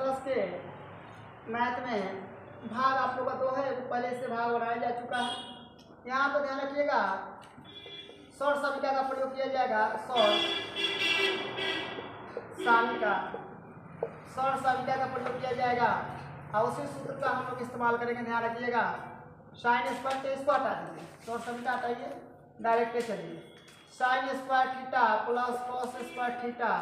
10 के मैथ में भाग आप लोग का 2 है, पहले से भाग बनाया जा चुका है। यहाँ पर ध्यान रखिएगा शॉर्ट समीकरण का प्रयोग किया जाएगा। शॉर्ट समीकरण का प्रयोग किया जाएगा और उसी सूत्र का हम लोग इस्तेमाल करेंगे। ध्यान रखिएगा साइन स्क्वायर के इसको हटा दीजिए, शॉर्ट समीकरण हटाइए, डायरेक्ट चलिए। Sine square theta plus cos square theta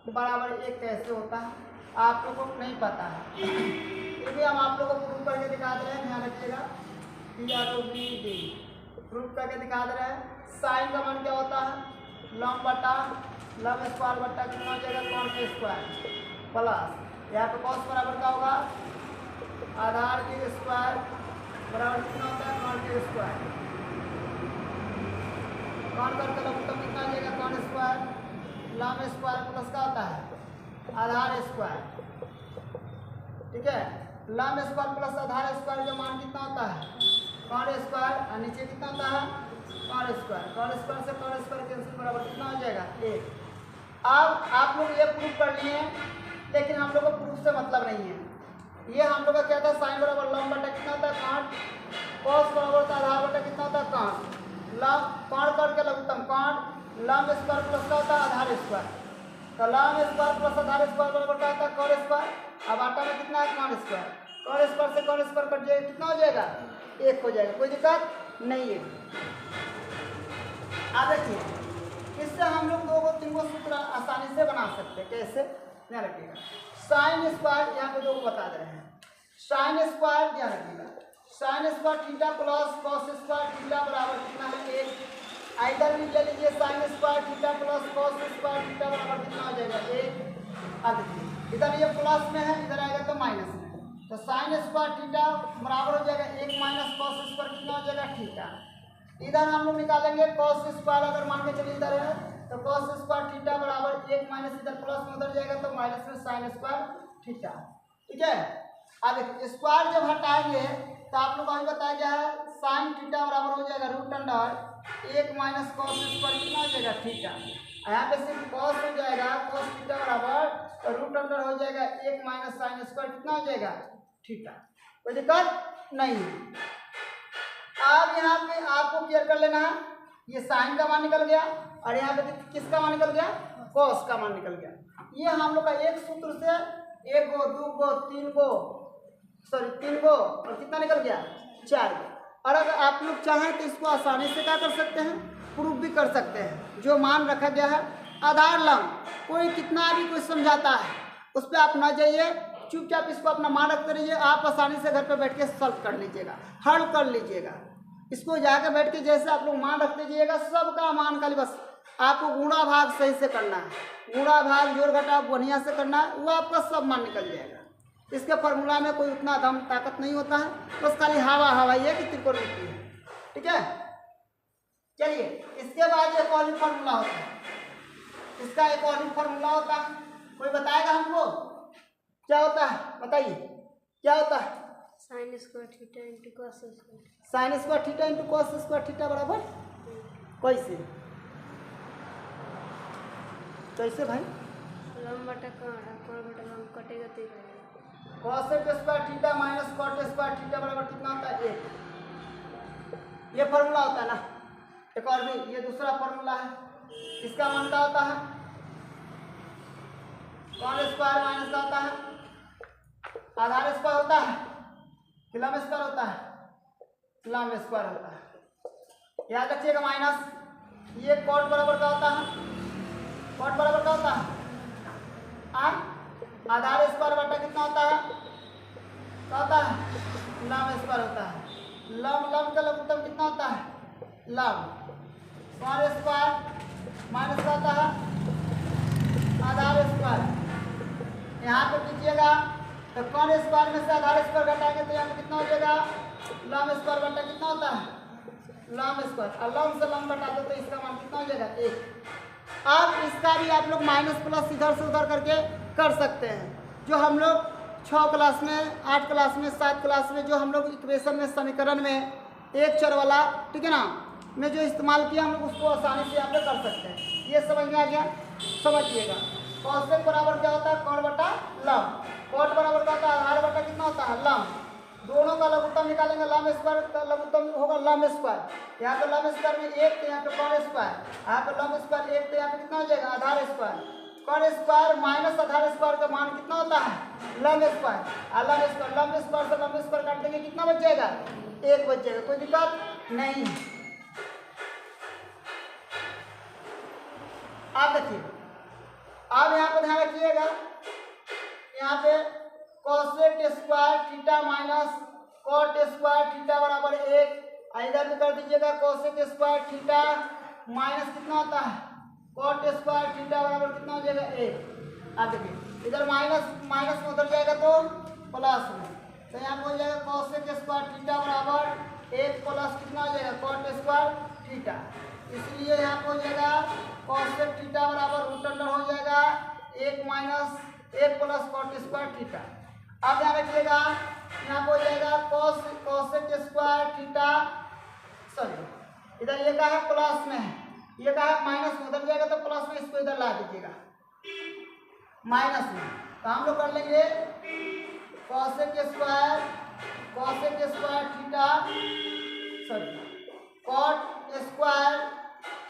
बराबर 1 कैसे होता है आप लोगों को नहीं पता है, ये भी हम आप लोगों को प्रूफ करके दिखा दे रहे हैं। ध्यान रखिएगा प्रूफ करके दिखा दे रहे हैं। साइन का मान क्या होता है लंब बटा लंब स्क्वायर बटा कितना हो जाएगा कॉन के स्क्वायर प्लस यहाँ पे कॉस बराबर क्या होगा आधार के स्क्वायर बराबर कितना होता है कॉन के स्क्वायर। कॉन करके लघुत्तम कितना आ जाएगा कॉन स्क्वायर लंब स्क्वायर प्लस का होता है आधार स्क्वायर। ठीक है, लंब स्क्वायर प्लस आधार स्क्वायर का मान कितना होता है कॉन स्क्वायर और नीचे कितना होता है कॉन स्क्वायर से कॉन स्क्वायर कैंसिल बराबर कितना हो जाएगा 1। अब आप लोग ये प्रूफ कर लिए, लेकिन हम लोग को प्रूफ से मतलब नहीं है। ये हम लोग का क्या था साइन बराबर लंब बटा कितना होता है कॉन, कॉस बराबर आधार बटा कितना होता है कॉन, लंब कॉन करके लघुत्तम कॉन लंब स्क्वायर प्लस का होता है आधार स्क्वायर। तो लंब स्क्वायर प्लस आधार स्क्वायर बराबर क्या होता है कॉन स्क्वायर। अब आटा में कितना है कॉन स्क्वायर से कॉन स्क्वायर कट जाएगा कितना हो जाएगा 1 हो जाएगा, कोई दिक्कत नहीं है। अब देखिए इससे हम लोग 2 को 3 को सूत्र आसानी से बना सकते हैं। कैसे ध्यान रखिएगा साइन स्क्वायर यहाँ पे 2 को बता दे रहे हैं। साइन स्क्वायर ध्यान रखिएगा sine square theta plus cos square theta बराबर कितना है 1। इधर भी ले लीजिए sine square theta plus cos square theta बराबर कितना हो जाएगा 1। अब देखिए इधर ये प्लस में है इधर आएगा तो माइनस में, तो साइन स्क्वायर थीटा बराबर हो जाएगा 1 माइनस कॉस स्क्वायर कितना हो जाएगा थीटा। इधर हम लोग निकालेंगे कॉस स्क्वायर, अगर मान के चलिए इधर है तो कॉस स्क्वायर थीटा बराबर 1 माइनस इधर प्लस में उधर जाएगा तो माइनस में साइन स्क्वायर थीटा। ठीक है, अब स्क्वायर जब हटाएंगे तो आप लोग को बताया गया है साइन थीटा बराबर हो जाएगा root under 1 minus cos square कितना हो जाएगा थीटा। यहाँ पे सिर्फ कॉस हो जाएगा कॉस थीटा बराबर रूट अंडर हो जाएगा 1 माइनस साइन स्क्वायर कितना हो जाएगा थीटा, कोई दिक्कत नहीं है। अब यहाँ पे आपको क्लियर कर लेना है ये साइन का मान निकल गया और यहाँ पे किसका मान निकल गया कॉस का मान निकल गया। ये हम लोग का एक सूत्र से 1 गो 2 गो 3 गो और कितना निकल गया 4 गो। और अगर आप लोग चाहें तो इसको आसानी से क्या कर सकते हैं प्रूफ भी कर सकते हैं। जो मान रखा गया है आधार लंब कोई कितना भी कुछ समझाता है उस पर आप ना जाइए, चुपचाप इसको अपना मान रखते रहिए। आप आसानी से घर पे बैठ के सॉल्व कर लीजिएगा, हल कर लीजिएगा। इसको जाकर बैठ के जैसे आप लोग मान रखते जाइएगा सबका मान खाली बस आपको गुणा भाग सही से करना है, गुणा भाग जोड़ घटाव बढ़िया से करना है, वो आपका सब मान निकल जाएगा। इसके फार्मूला में कोई उतना दम ताकत नहीं होता है, बस खाली हवा ये कि त्रिकोणमिति है। ठीक है, चलिए इसके बाद एक और भी फार्मूला होता है, इसका एक और भी फार्मूला होता है। कोई बताएगा हमको क्या होता है, बताइए क्या होता है। Sine square theta into cos square, sine square theta into cos square theta बराबर कैसे कैसे भाई लंब बटा कॉन बटा लंब कटेगा तो रहेगा cos square theta minus cot square theta बराबर कितना होता है 1। ये फार्मूला होता है ना। एक और भी ये दूसरा फार्मूला है, इसका मान क्या होता है कॉन स्क्वायर माइनस का होता है आधार स्क्वायर होता है कि लंब स्क्वायर होता है, लंब स्क्वायर होता है। याद रखिएगा माइनस ये कॉट बराबर का होता है, कॉट बराबर का होता है आधार स्क्वायर बटा कितना होता है क्या होता है लंब स्क्वायर होता है। लंब का लघुत्तम कितना होता है लंब, कॉन स्क्वायर माइनस का होता है आधार स्क्वायर। यहाँ पे कीजिएगा तो कॉन स्क्वायर में से आधार स्क्वायर घटाएंगे तो यहाँ पे कितना हो जाएगा लंब स्क्वायर बटा कितना होता है लंब स्क्वायर, और लंब से लंब बटा दो तो इसका मान कितना हो जाएगा 1। अब इसका भी आप लोग माइनस प्लस इधर से उधर करके कर सकते हैं। जो हम लोग 6 क्लास में 8 क्लास में 7 क्लास में जो हम लोग इक्वेशन में समीकरण में एक चर वाला ठीक है ना में जो इस्तेमाल किया हम लोग उसको आसानी से यहाँ पे कर सकते हैं। ये समझ में आ गया, समझिएगा। कॉसेक बराबर क्या होता है, कॉट बटा लंब। कॉट बराबर क्या होता है, आधार बटा कितना होता है, लंब। दोनों का लघुत्तम निकालेंगे, लंब स्क्वायर का लघुत्तम होगा लंब स्क्वायर। यहाँ पे लंब स्क्वायर में 1 तो यहाँ पे कॉट स्क्वायर, यहाँ पे लंब स्क्वायर 1 तो यहाँ पे कितना हो जाएगा, आधार स्क्वायर। कॉट स्क्वायर माइनस आधार स्क्वायर का मान कितना होता है, लंब स्क्वायर। लंब स्क्वायर से लंब स्क्वायर काट देंगे, कितना बच जाएगा, 1 बच जाएगा। कोई दिक्कत नहीं। आप देखिए, अब यहाँ पे ध्यान रखिएगा, यहाँ पे cosec square theta minus cot square theta बराबर 1। इधर भी कर दीजिएगा, कोसेक स्क्वायर थीटा माइनस कितना होता है, कॉट स्क्वायर थीटा बराबर कितना हो जाएगा, 1। आप देखिए इधर माइनस माइनस में उधर जाएगा तो प्लस में, तो यहाँ पे हो जाएगा कोसेक स्क्वायर थीटा बराबर 1 प्लस कितना हो जाएगा, कॉट स्क्वायर थीटा। इसलिए यहाँ पे हो जाएगा कोसेक थीटा बराबर रूट अंडर हो जाएगा 1 minus 1 plus cot square theta. अब ध्यान रखिएगा, यहाँ पे हो जाएगा कोसेक स्क्वायर थीटा, सॉरी इधर ये का है प्लस में है, ये का है माइनस में, उधर जाएगा तो प्लस में, इसको इधर ला दीजिएगा माइनस में। तो हम लोग कर लेंगे cosec square theta, sorry cot square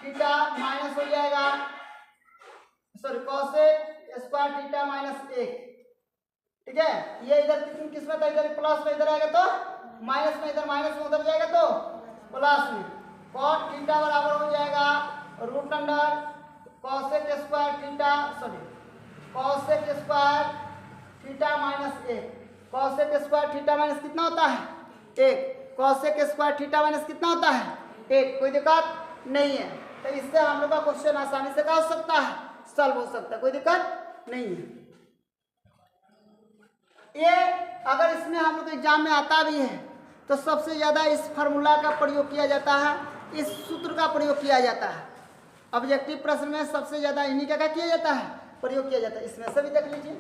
theta minus हो जाएगा, sorry cosec square theta minus 1। ठीक है, ये इधर किस में था, इधर प्लस में, इधर आएगा तो माइनस में, इधर माइनस में, उधर जाएगा तो प्लस में। कॉट थीटा बराबर हो जाएगा root under cosec square theta, sorry cosec square theta minus 1। Cosec square theta minus कितना होता है, 1। कोसेक स्क्वायर थीटा माइनस कितना होता है, 1। कोई दिक्कत नहीं है। तो इससे हम लोग का क्वेश्चन आसानी से क्या हो सकता है, सॉल्व हो सकता है, कोई दिक्कत नहीं है। ये अगर इसमें हम लोग एग्जाम में आता भी है तो सबसे ज़्यादा इस फार्मूला का प्रयोग किया जाता है, इस सूत्र का प्रयोग किया जाता है। ऑब्जेक्टिव प्रश्न में सबसे ज़्यादा इन्हीं का क्या किया जाता है, प्रयोग किया जाता है। इसमें से भी देख लीजिए।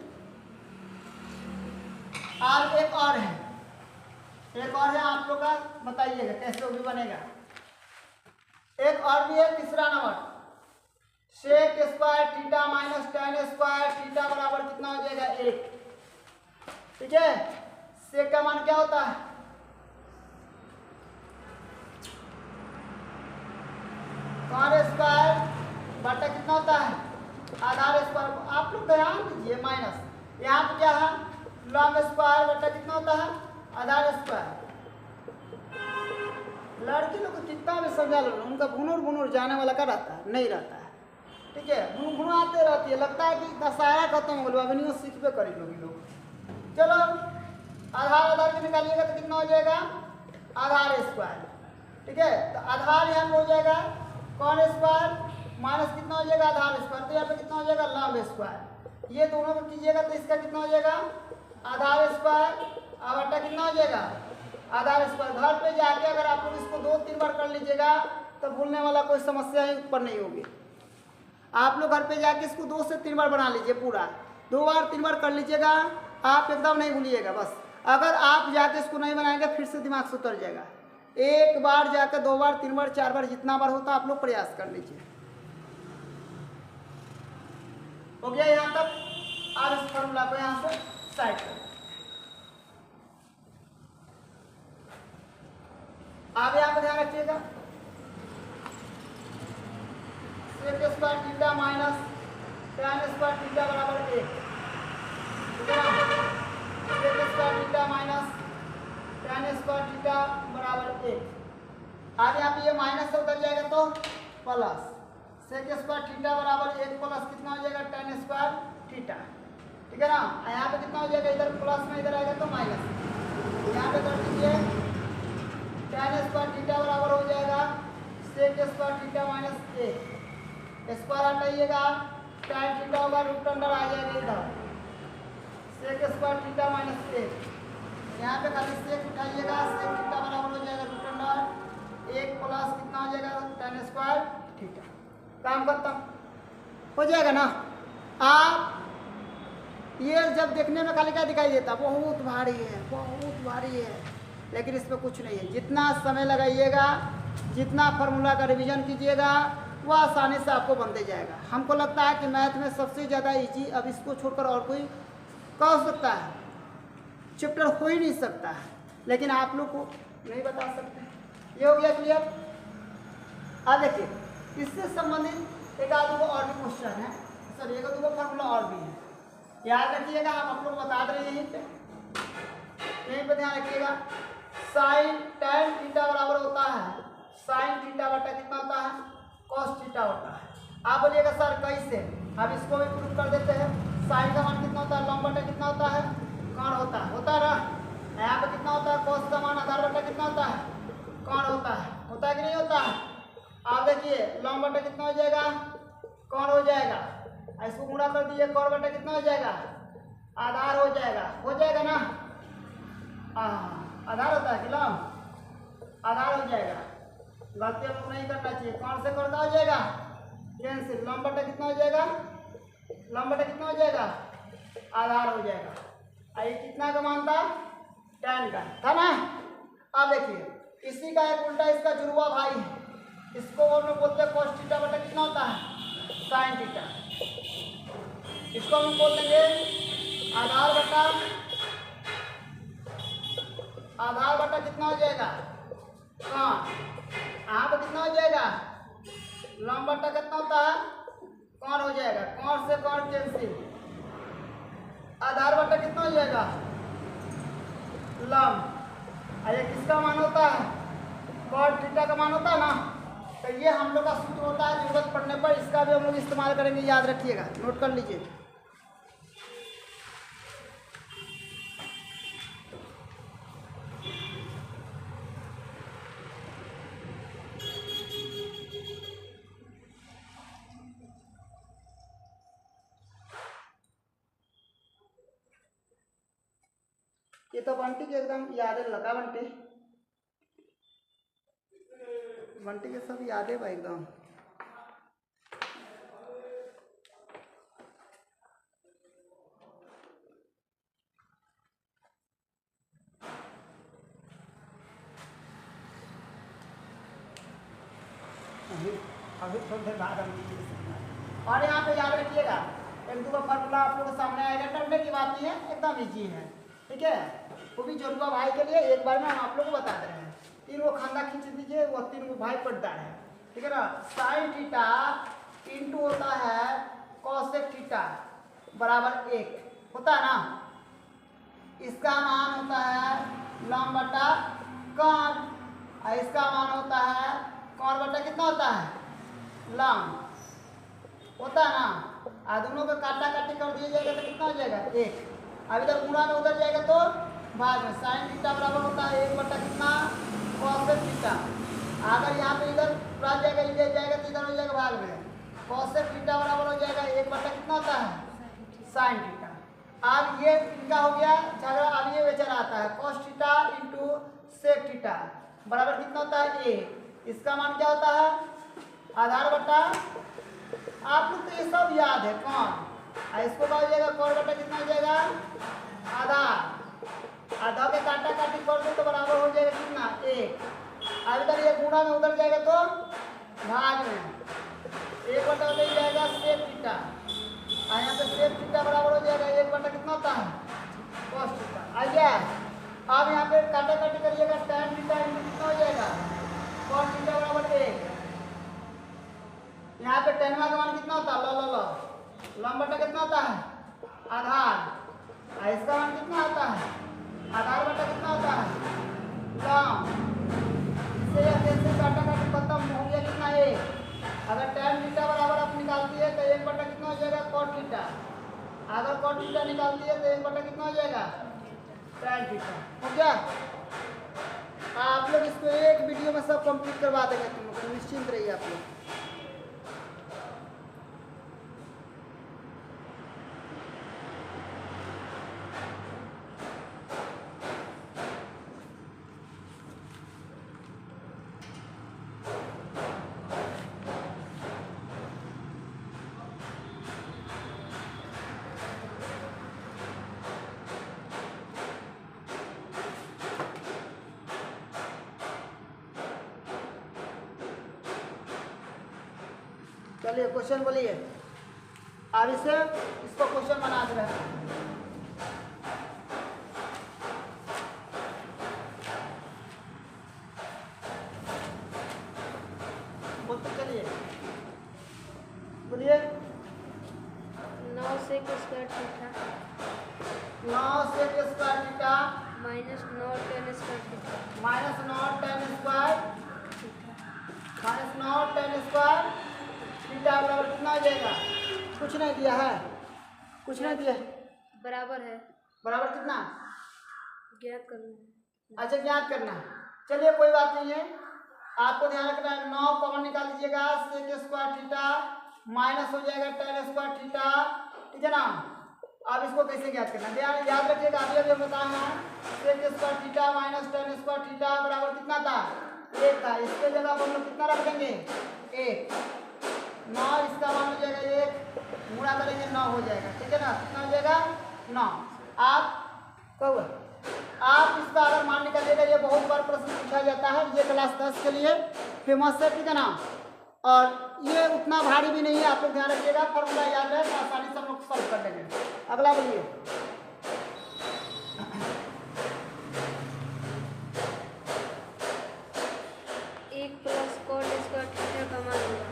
और एक और है आप लोग का, बताइएगा कैसे वो भी बनेगा। एक और भी है, तीसरा number, sec square theta minus tan square theta बराबर कितना हो जाएगा, 1। ठीक है, सेक का मान क्या होता है, कॉट स्क्वायर बटा कितना होता है, आधार स्क्वायर। आप लोग ध्यान दीजिए, माइनस यहाँ पे क्या है, लॉन्ग स्क्वायर बटा कितना होता है, आधार स्क्वायर। लड़की लोग को कितना भी समझा लो, उनका भुनुर जाने वाला का रहता है, नहीं रहता है। ठीक है, भुनु आते रहती है, लगता है कि दशहरा खत्म हो गया, अभी सीखबे करी लोग। चलो आधार के निकालिएगा तो कितना हो जाएगा, आधार स्क्वायर। ठीक है, तो आधार यहाँ हो जाएगा कॉट स्क्वायर माइनस कितना हो जाएगा, आधार स्क्वायर। तो यहाँ पे कितना हो जाएगा, लंब स्क्वायर। ये दोनों को कीजिएगा तो इसका कितना हो जाएगा, आधार स्क्वायर बटा कितना हो जाएगा, आधार स्क्वायर। घर पे जाके अगर आप लोग इसको 2-3 बार कर लीजिएगा तो भूलने वाला कोई समस्या ही उत्पन्न नहीं होगी। आप लोग घर पे जाके इसको 2 से 3 बार बना लीजिए, पूरा 2 बार 3 बार कर लीजिएगा, आप एकदम नहीं भूलिएगा। बस अगर आप जाके इसको नहीं बनाएंगे फिर से दिमाग से उतर जाएगा। एक बार जाकर 2 बार 3 बार 4 बार जितना बार होता आप लोग प्रयास कर लीजिए। हो गया यहाँ तक। और इस फॉर्मूला को यहाँ से साइड कर, आप यहाँ पर ध्यान रखिएगा, sec square theta minus tan square theta बराबर 1। Sec square theta minus tan square theta बराबर 1। अब यहाँ पे ये माइनस से उतर जाएगा तो प्लस, सेक स्क्वायर थीटा बराबर 1 प्लस कितना हो जाएगा, टेन स्क्वायर थीटा। ठीक है ना, यहाँ पे कितना हो जाएगा, इधर प्लस में इधर आएगा तो माइनस। यहाँ पे कर दीजिए टेन स्क्वायर थीटा बराबर हो जाएगा sec square theta minus 1। Square हटाइएगा, टेन थीटा होगा रूट अंडर आ जाएगा इधर, सेक स्क्वायर थीटा माइनस 1। यहाँ पे खाली सेक उठाइएगा, सेक थीटा बराबर हो जाएगा रूट अंडर 1 प्लस कितना हो जाएगा, टेन स्क्वायर थीटा। काम खत्म हो जाएगा ना। आप ये जब देखने में खाली क्या दिखाई देता, बहुत भारी है, बहुत भारी है, लेकिन इसमें कुछ नहीं है। जितना समय लगाइएगा, जितना फार्मूला का रिवीजन कीजिएगा, वो आसानी से आपको बनते जाएगा। हमको लगता है कि मैथ में सबसे ज़्यादा इजी अब इसको छोड़कर और कोई कह सकता है, चैप्टर हो ही नहीं सकता है, लेकिन आप लोग को नहीं बता सकते। ये हो गया क्लियर। अब देखिए इससे संबंधित एक आधे को और भी क्वेश्चन है, सर एक दो फॉर्मूला और भी है, याद रखिएगा। हम आप लोग को बता दे रहे हैं यहीं पे ध्यान रखिएगा। साइन tan थीटा बराबर होता है साइन थीटा बटा कितना होता है, cos थीटा होता है। आप बोलिएगा सर कैसे, अब इसको भी प्रूफ कर देते हैं। साइन का मान कितना होता है, लॉग बटा कितना होता है, कौन होता है ना। यहाँ पे कितना होता है, cos का मान आधार बटा कितना होता है, कौन होता है कि नहीं होता है। आप देखिए लॉग बटा कितना हो जाएगा, कौन हो जाएगा, इसको गुणा कर दिए, कौन बटा कितना हो जाएगा, आधार हो जाएगा ना। आधार होता है कि लॉग, आधार हो जाएगा। गलती हम लोग नहीं करना चाहिए, कौन से कौन का हो जाएगा, कैंसिल। लॉग बटा कितना हो जाएगा, लॉग बटा कितना हो जाएगा, आधार हो जाएगा। ये कितना का मान था, tan का था ना। अब देखिए इसी का एक उल्टा इसका जुड़वा भाई है, इसको हम लोग बोलते हैं cos थीटा बटा कितना होता है, sin थीटा। इसको हम बोल देंगे आधार बटा कितना हो जाएगा, कौन, यहाँ पर कितना हो जाएगा, लॉग बटा कितना होता है, कौन हो जाएगा, कौन से कौन कैंसिल, आधार बटा कितना हो जाएगा, लॉग। ये किसका मान होता है, cos थीटा का मान होता है ना। तो ये हम लोग का सूत्र होता है, जरूरत पड़ने पर इसका भी हम लोग इस्तेमाल करेंगे, याद रखिएगा, नोट कर लीजिए। ये तो बंटी के एकदम याद लगा, बंटी के सब याद है भाई एकदम। अभी थोड़ी देर बाद और यहाँ पे याद रखिएगा एक दो का फॉर्मूला आप लोगों के सामने आएगा, डरने की बात नहीं है, एकदम इजी है, ठीक है। वो भी जोड़वा भाई के लिए एक बार में हम आप लोग को बता दे रहे हैं। तीन वो खाना खींच दीजिए, वो तीन वो भाई पड़ता है, ठीक है ना। साइन थीटा इंटू होता है कॉसेक थीटा बराबर 1 होता है ना। इसका मान होता है लॉग बटा कॉन, और इसका मान होता है कॉन बटा कितना होता है, लॉग होता है ना। दोनों को काटा काटी कर दिया जाएगा तो कितना हो जाएगा, 1। अब इधर गुणा में उधर जाएगा तो भाग में, साइन थीटा बराबर होता है 1 बटा कितना, कॉसेक थीटा। अगर यहाँ पे इधर प्लस जाएगा, इधर जाएगा तो इधर हो जाएगा भाग में, कॉसेक थीटा बराबर हो जाएगा 1 बटा कितना होता है, साइन थीटा। अब ये इनका हो गया झगड़ा। अब ये बेचारा आता है cos theta into sec theta बराबर कितना होता है, 1। इसका मान क्या होता है, आधार बटा, आप लोग तो ये सब याद है, कौन। इसको क्या हो जाएगा, कौन बटा कितना हो जाएगा, आधार। आधा के काटा काटी कर दो तो बराबर हो जाएगा कितना, 1। अब इधर ये गुणा में उधर जाएगा तो भाग में, 1 बटा हो जाएगा सेक थीटा, और यहाँ पे सेक थीटा बराबर हो जाएगा 1 बटा कितना होता है, कॉस थीटा। आ गया। अब यहाँ पे काटा काटी करिएगा, tan थीटा इंटू कितना हो जाएगा, कॉस थीटा बराबर 1। यहाँ पे tan का मान कितना होता है, लॉग बटा कितना होता है, आधार। इसका मान कितना होता है, आधार बटा कितना होता है, लॉग। इससे कैसे काटा काटी खत्म हो गया कितना, 1। अगर tan थीटा बराबर आप निकालती है तो 1 बटा कितना हो जाएगा, cot थीटा। अगर cot थीटा निकालती है तो 1 बटा कितना हो जाएगा, tan थीटा। हो गया। आप लोग इसको एक वीडियो में सब कंप्लीट करवा देंगे, तुम लोग निश्चिंत रहिए आप लोग। चलिए क्वेश्चन बोलिए। अब इसे इसको क्वेश्चन बना दे रहे हैं। बोलते चलिए, बोलिए। 9 sec square theta 9 sec square theta minus 9 tan square theta minus 9 tan square minus 9 tan square theta बराबर कितना हो जाएगा? कुछ नहीं दिया है, कुछ नहीं दिया है। बराबर है। बराबर कितना? ज्ञात करना है। अच्छा ज्ञात करना है। चलिए कोई बात नहीं है, आपको ध्यान रखना है। 9 कॉमन निकाल दीजिएगा, सेक स्क्वायर थीटा माइनस हो जाएगा tan स्क्वायर थीटा, ठीक है ना। अब इसको कैसे ज्ञात करना है याद रखिएगा। अभी बताना, sec square theta minus tan square theta बराबर कितना था? 1 था। इसके जगह हम लोग कितना रख देंगे? 1। 9 इसका मान हो जाएगा 1, गुणा करेंगे 9 हो जाएगा, ठीक है ना। कितना हो जाएगा? 9। आप इसका अगर मान निकालिएगा, ये बहुत बार प्रश्न पूछा जाता है, ये क्लास 10 के लिए फेमस है, ठीक है ना। और ये उतना भारी भी नहीं है, आप लोग ध्यान रखिएगा। फॉर्मूला याद है तो आसानी से हम लोग सॉल्व कर लेंगे। अगला बोलिए। एक प्लस कॉट स्क्वायर थीटा का मान होगा।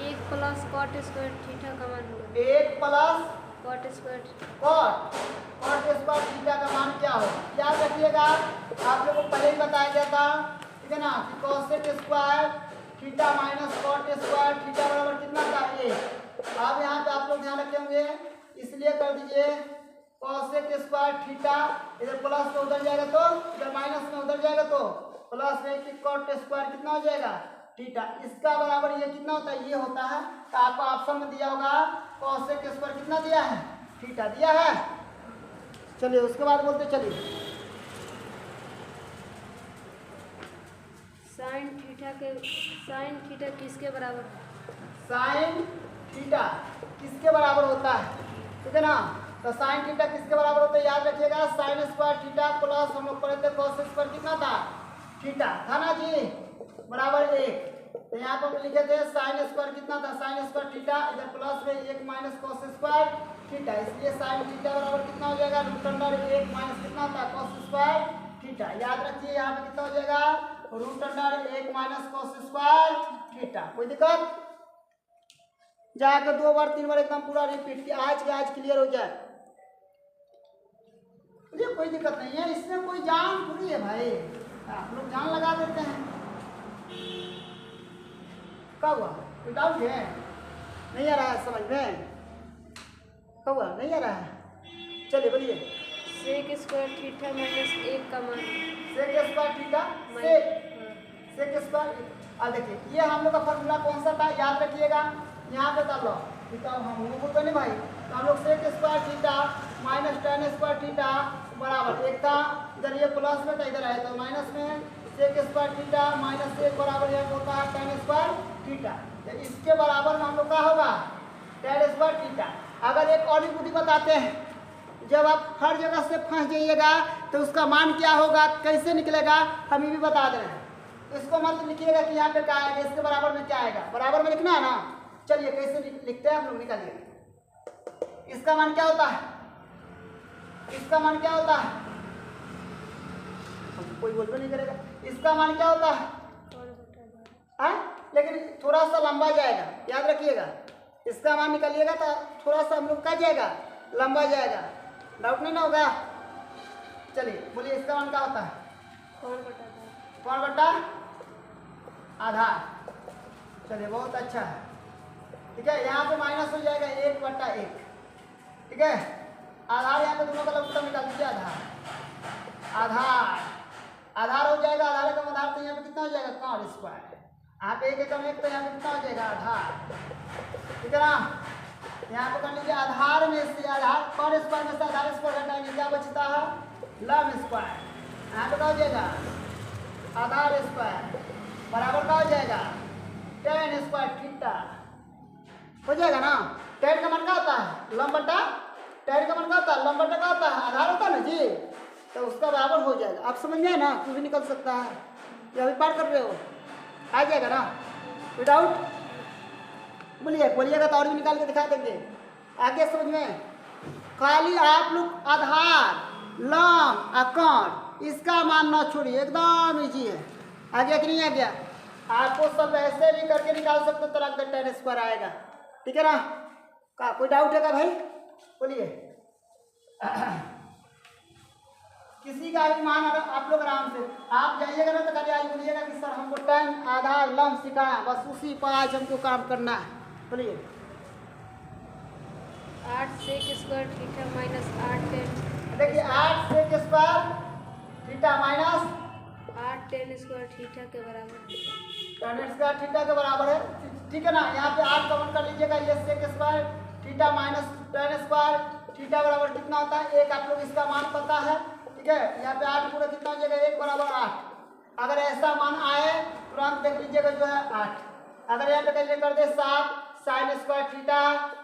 1 प्लस कॉट स्क्वायर थीटा का मान होगा। 1 plus cot square cot square theta का मान क्या होगा? याद रखिएगा, आप लोगों को पहले ही बताया गया था, ठीक है ना, कि cosec square theta minus cot square theta बराबर कितना था? 1। अब यहाँ पे आप लोग ध्यान रखे होंगे, इसलिए कर दीजिए कॉसेक स्क्वायर थीटा, इधर प्लस में उधर जाएगा तो इधर माइनस में उधर जाएगा तो प्लस में कि कॉट स्क्वायर कितना हो जाएगा? थीटा। इसका बराबर ये कितना होता है? ये होता है। तो आपको ऑप्शन में दिया होगा कॉसेक स्क्वायर कितना दिया है? थीटा दिया है। चलिए उसके बाद बोलते चलिए। साइन थीटा किसके बराबर है? साइन थीटा किसके बराबर होता है? ठीक है ना। तो साइन थीटा किसके बराबर होता है याद रखिएगा, साइन स्क्वायर थीटा प्लस हम लोग पढ़े थे कॉस स्क्वायर कितना था? थीटा था ना जी, बराबर 1। तो यहाँ पर हम लिखे थे साइन स्क्वायर कितना था? साइन स्क्वायर थीटा, इधर प्लस में 1 माइनस कॉस स्क्वायर थीटा, इसलिए साइन थीटा बराबर कितना हो जाएगा? रूट अंडर 1 माइनस कितना था? Cos square theta. याद रखिए यहाँ पे कितना हो जाएगा? Root under 1 minus cos square theta. कोई दिक्कत? जाकर 2 बार 3 बार एकदम पूरा रिपीट किया, आज क्लियर हो जाए। ये कोई दिक्कत नहीं है, इसमें कोई जान थोड़ी है भाई, आप लोग जान लगा देते हैं। क्या हुआ? कोई डाउट है? नहीं आ रहा है समझ में? क्या हुआ? नहीं आ रहा है? चलिए बोलिए। सेक स्क्वायर थीटा माइनस 1 का मान। Sec square theta sec square. अब देखिए ये हम लोग का फॉर्मूला कौन सा था याद रखिएगा, यहाँ पे डाल लो। हम लोगों को तो नहीं भाई, तो हम लोग sec square theta minus tan square theta बराबर 1 था, इधर ये प्लस में था, इधर आया तो माइनस में। सेक स्क्वायर थीटा माइनस 1 बराबर यह होता है tan स्क्वायर थीटा। तो इसके बराबर में हम लोग का होगा tan स्क्वायर थीटा। अगर एक और भी बुद्धि बताते हैं, जब आप हर जगह से फंस जाइएगा तो उसका मान क्या होगा, कैसे निकलेगा, हम ये भी बता दे रहे हैं। इसको मत लिखिएगा कि यहाँ पे क्या आएगा, इसके बराबर में क्या आएगा, बराबर में लिखना है ना। चलिए कैसे लिखते हैं हम लोग, निकालिए। इसका मान क्या होता है? इसका मान क्या होता है? कोई बोलते नहीं करेगा। इसका मान क्या होता है? लेकिन थोड़ा सा लंबा जाएगा, याद रखिएगा। इसका मान निकालिएगा तो थोड़ा सा हम लोग क्या जाएगा, लंबा जाएगा। डाउट नहीं ना होगा? चलिए बोलिए इसका मान क्या होता है? कौन बटा आधार। चलिए बहुत अच्छा है, ठीक है। यहाँ पे माइनस हो जाएगा 1/1, ठीक है। आधार यहाँ पे दोनों का उत्तर निकाल दीजिए। आधार हो जाएगा, आधार का आधार तो यहाँ पे कितना हो जाएगा? Cot square. यहाँ पे 1 एकम 1 तो यहाँ पे कितना हो जाएगा? आधार, ठीक है ना। यहाँ पे कर लीजिए आधार में से आधार कॉट स्क्वायर में से आधार स्क्वायर घटाएंगे, क्या बचता है? Lump square. यहाँ पे क्या हो जाएगा? आधार स्क्वायर बराबर क्या हो जाएगा? tan स्क्वायर थीटा हो जाएगा ना। tan का मान क्या होता है? लम बटा tan का मान क्या होता है? लम बटा क्या होता है? आधार होता है ना जी, तो उसका बराबर हो जाएगा। आप समझ गए ना? कुछ भी निकल सकता है, ये अभी पार कर रहे हो, आ जाएगा ना विदाउट। बोलिए बोलिएगा तो और भी निकाल के दिखा देंगे। आगे समझ में, खाली आप लोग आधार लम अकाउंट इसका मान ना छोड़िए, एकदम इजी है। आगे कि नहीं आ गया? आपको सब ऐसे भी करके निकाल सकते तो रख दे tan स्क्वायर आएगा, ठीक है ना? का कोई डाउट है क्या भाई? बोलिए। किसी का भी मान अगर आप लोग आराम से आप जाइएगा ना तो कभी आज बोलिएगा कि सर हमको tan आधार लम सिखाया, बस उसी पर आज हमको काम करना है। बोलिए। 8 sec square theta minus 8 tan, देखिए 8 sec square theta minus 8 tan square theta के बराबर है। tan स्क्वायर थीटा के बराबर है, ठीक है ना? यहाँ पे 8 कॉमन कर लीजिएगा, ये sec square theta minus tan square theta बराबर कितना होता है? 1। आप लोग इसका मान पता है, ठीक है? यहाँ पे 8 पूरा कितना हो जाएगा? 1 बराबर 8। अगर ऐसा मान आए तुरंत देख लीजिएगा जो है 8। अगर यहाँ पे कैसे कर दे 7 sin स्क्वायर थीटा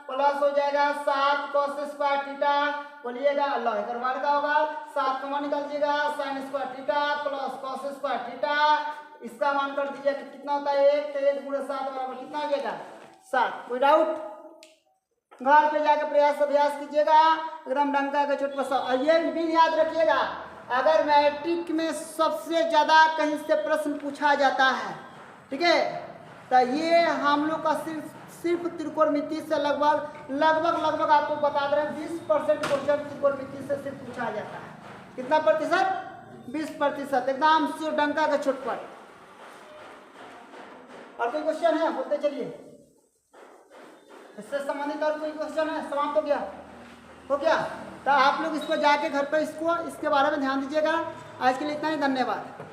प्लस हो जाएगा 7 cos स्क्वायर थीटा, बोलिएगा अल्लाह इधर बार का होगा 7 कॉमन निकाल दीजिएगा sin square theta plus cos square theta, इसका मान कर दीजिए कितना होता है 1, तो 1 गुणे 7 बराबर कितना हो जाएगा? 7। कोई डाउट? घर पे जाकर प्रयास अभ्यास कीजिएगा, एकदम डंका का चोट पर। और ये भी याद रखिएगा, अगर मैट्रिक में सबसे ज्यादा कहीं से प्रश्न पूछा जाता है, ठीक है, तो ये हम लोग का सिर्फ त्रिकोणमिति से लगभग आपको बता दे रहे हैं 20% क्वेश्चन त्रिकोणमिति से सिर्फ पूछा जाता है। कितना प्रतिशत? 20%, एकदम से डंका का चोट पर। और कोई क्वेश्चन है? बोलते चलिए। इससे संबंधित और कोई क्वेश्चन है? समाप्त हो गया? हो गया? तो आप लोग इसको जाके घर पर इसके बारे में ध्यान दीजिएगा। आज के लिए इतना ही, धन्यवाद।